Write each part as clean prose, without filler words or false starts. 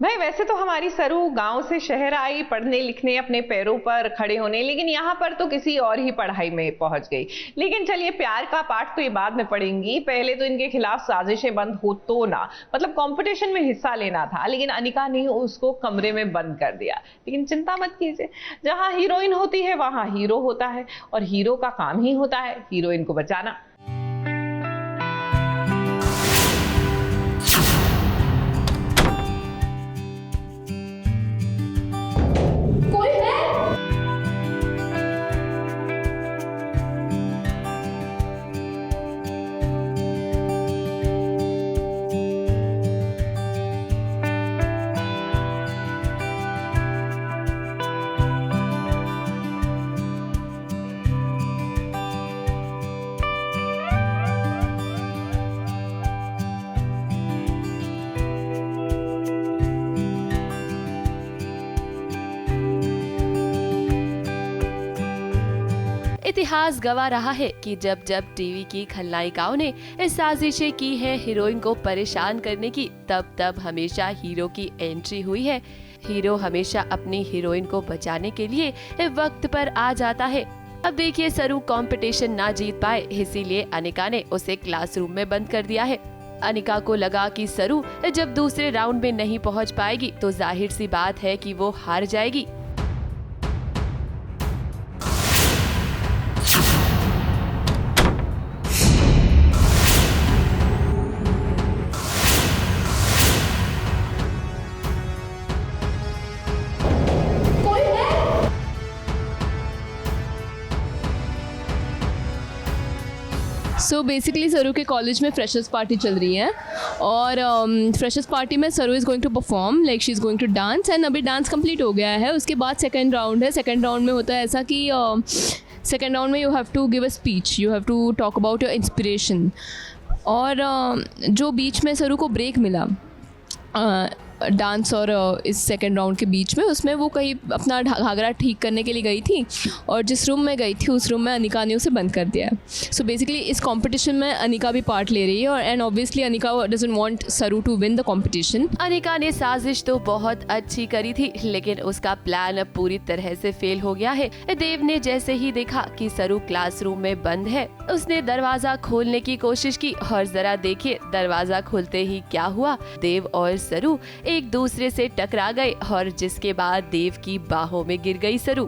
भाई वैसे तो हमारी सरू गांव से शहर आई पढ़ने लिखने अपने पैरों पर खड़े होने, लेकिन यहाँ पर तो किसी और ही पढ़ाई में पहुंच गई। लेकिन चलिए प्यार का पाठ तो ये बाद में पढ़ेंगी, पहले तो इनके खिलाफ साजिशें बंद हो तो ना, मतलब कंपटीशन में हिस्सा लेना था, लेकिन अनिका ने उसको कमरे में बंद कर दिया। लेकिन चिंता मत कीजिए, जहां हीरोइन होती है वहां हीरो होता है, और हीरो का काम ही होता है हीरोइन को बचाना। इतिहास गवाह रहा है कि जब जब टीवी की खलनायिकाओं ने इस साजिशें की है हीरोइन को परेशान करने की, तब तब हमेशा हीरो की एंट्री हुई है। हीरो हमेशा अपनी हीरोइन को बचाने के लिए वक्त पर आ जाता है। अब देखिए सरू कंपटीशन ना जीत पाए, इसीलिए अनिका ने उसे क्लासरूम में बंद कर दिया है। अनिका को लगा कि सरू जब दूसरे राउंड में नहीं पहुंच पाएगी तो जाहिर सी बात है कि वो हार जाएगी। सो बेसिकली सरू के कॉलेज में फ्रेशर्स पार्टी चल रही है, और फ्रेशर्स पार्टी में Saru is going to perform, like she is going to dance, and अभी डांस कंप्लीट हो गया है। उसके बाद सेकंड राउंड है। सेकंड राउंड में होता है ऐसा कि सेकंड राउंड में you have to give a speech, you have to talk about your inspiration. और जो बीच में सरू को ब्रेक मिला डांस और इस सेकंड राउंड के बीच में, उसमें वो कहीं अपना घाघरा ठीक करने के लिए गई थी, और जिस रूम में गई थी उस रूम में अनिका ने उसे बंद कर दिया है। सो बेसिकली इस कंपटीशन में अनिका भी पार्ट ले रही है, और and obviously Anika doesn't want Saru to win the competition. Anika ने साजिश तो बहुत अच्छी करी थी, लेकिन उसका प्लान अब पूरी तरह से फेल हो गया है। देव ने जैसे ही देखा कि सरू क्लासरूम में बंद है, उसने दरवाजा खोलने की कोशिश की, और जरा देखिए दरवाजा खुलते ही क्या हुआ, देव और सरू एक दूसरे से टकरा गए, और जिसके बाद देव की बाहों में गिर गई सरू।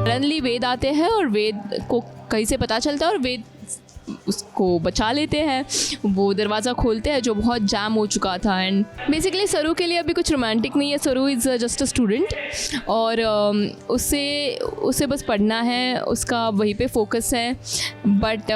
सडनली वेद आते हैं, और वेद को कहीं से पता चलता है, और वेद उसको बचा लेते हैं। वो दरवाज़ा खोलते हैं जो बहुत जाम हो चुका था। एंड बेसिकली सरू के लिए अभी कुछ रोमांटिक नहीं है, सरू इज़ जस्ट अ स्टूडेंट, और उसे बस पढ़ना है, उसका वहीं पे फोकस है, बट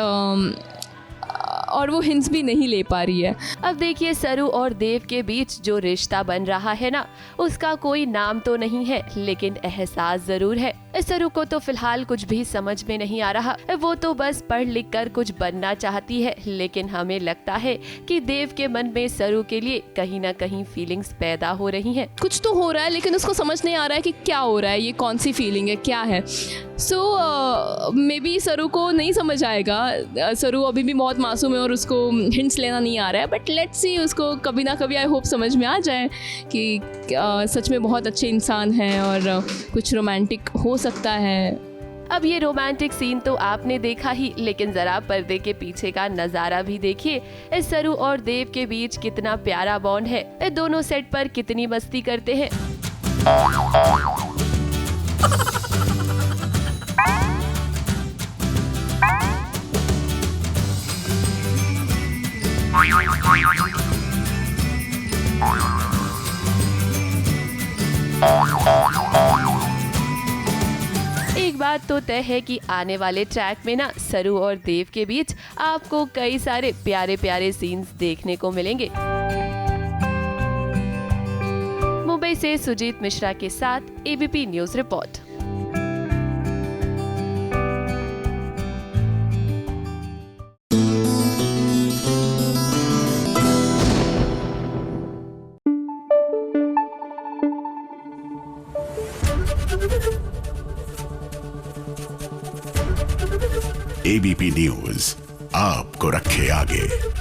और वो हिंट्स भी नहीं ले पा रही है। अब देखिए सरू और देव के बीच जो रिश्ता बन रहा है ना, उसका कोई नाम तो नहीं है, लेकिन एहसास जरूर है। सरू को तो फिलहाल कुछ भी समझ में नहीं आ रहा, वो तो बस पढ़ लिख कर कुछ बनना चाहती है, लेकिन हमें लगता है कि देव के मन में सरू के लिए कहीं ना कहीं फीलिंग्स पैदा हो रही हैं। कुछ तो हो रहा है, लेकिन उसको समझ नहीं आ रहा है कि क्या हो रहा है, ये कौन सी फीलिंग है, क्या है। सो मे बी सरू को नहीं समझ आएगा। सरू अभी भी बहुत मासूम है और उसको हिंट्स लेना नहीं आ रहा है, बट लेट्स सी, उसको कभी ना कभी आई होप समझ में आ जाए कि सच में बहुत अच्छे इंसान हैं और कुछ रोमांटिक हो सकता है। अब ये रोमांटिक सीन तो आपने देखा ही, लेकिन जरा पर्दे के पीछे का नजारा भी देखिए। इस सरू और देव के बीच कितना प्यारा बॉन्ड है, दोनों सेट पर कितनी मस्ती करते हैं। एक बात तो तय है कि आने वाले ट्रैक में ना सरू और देव के बीच आपको कई सारे प्यारे प्यारे सीन्स देखने को मिलेंगे। मुंबई से सुजीत मिश्रा के साथ ABP news report. ABP news आपको रखे आगे।